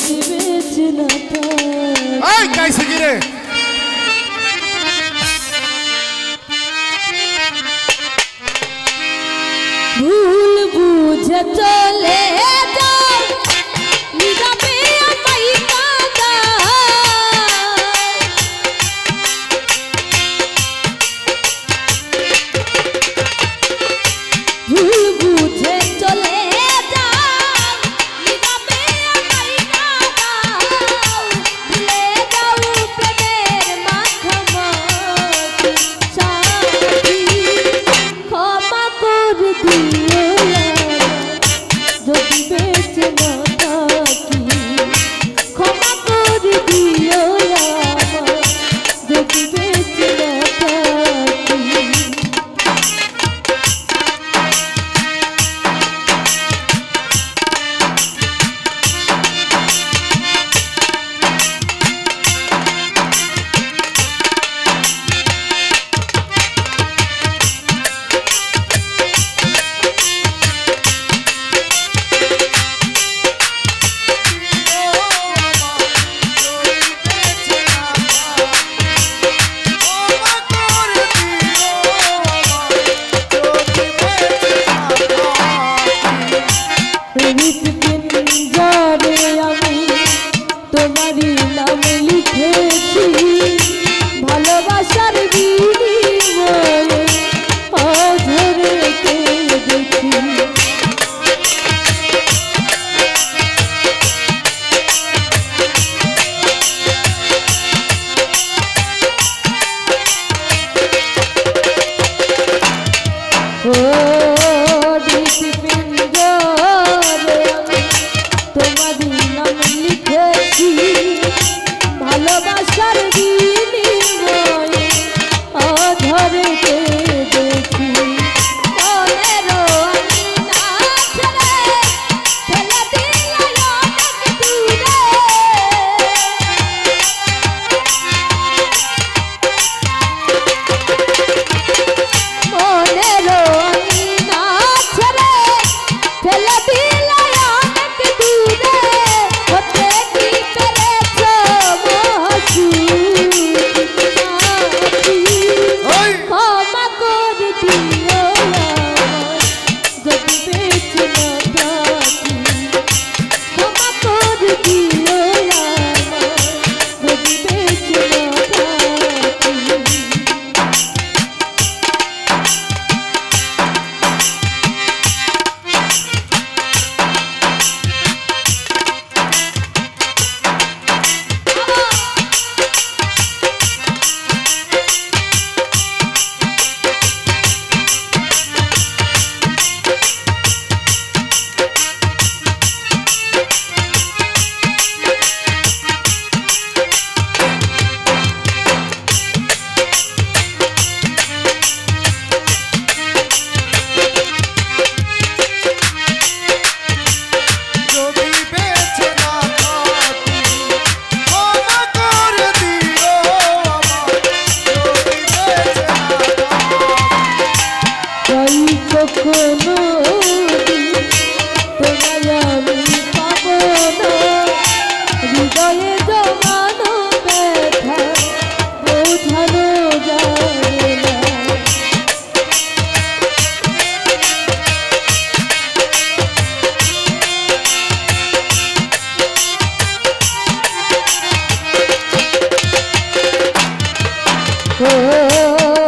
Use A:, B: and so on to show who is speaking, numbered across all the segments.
A: যদি বেঁচে না
B: এই কাইছে কি রে
A: ভুল বুঝে চলে যাও নীরবে আমায় কাঁদাও ভুল বুঝে চলে যাও নীরবে আমায় কাঁদাও ভুলে যাও প্রেমের মাখামাখি সাথী ক্ষমা করে দিও যদি বেঁচে না থাকি ক্ষমা করে দিও যদি বেঁচে না থাকি তোমারই নাম লিখেছি ভালোবাসার বিনিময়ে অঝরে কেঁদেছি ও হৃৎপিণ্ডরে আমি তোমারই নাম লিখেছি ভালোবাসার বিনিময়ে অধরে কেঁদেছি মনের আঙিনা ছেড়ে ফেলে দিলে অনেক দূরে মনের আঙিনা ছেড়ে ফেলে দিলে অনেক দূরে হতে কি পেরেছ ক্ষমা করে দিও যদি বেঁচে না থাকি ক্ষমা করে দিও যদি বেঁচে না থাকি কোনো তোমায় আমি পাব না হৃদয়ে জমানো ব্যথা বোঝানো যাবে না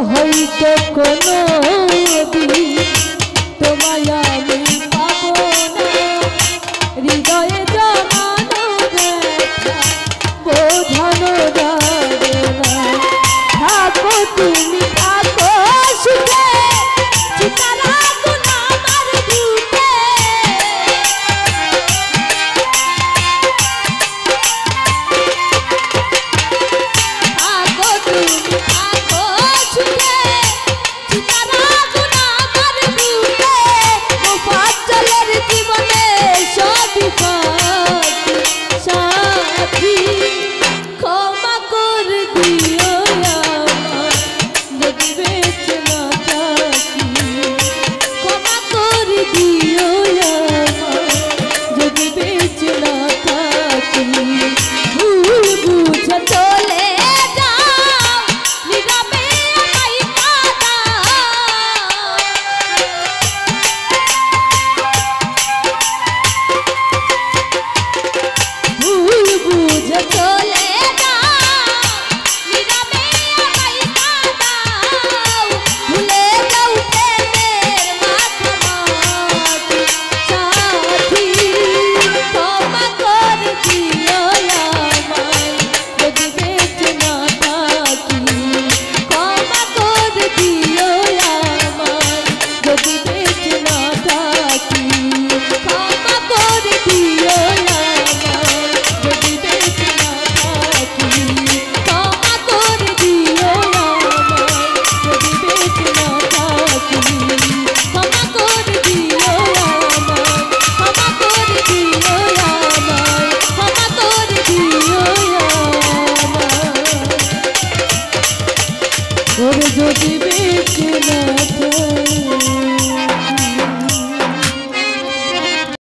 A: হয়তো কোনো তোমায় আমি পাব না হৃদয়ে জমানো ব্যথা বোঝানো যাবে না থাকো তুমি থাকো সুখে চিতার আগুন আমার বুকে থাকো তুমি থাকো সুখে চিতার আগুন আমার বুকে মুফাজ্জলের জীবনে সবই পাখি সাথী ক্ষমা করে দিও যদি তোর যদি বেঁচে না থাকি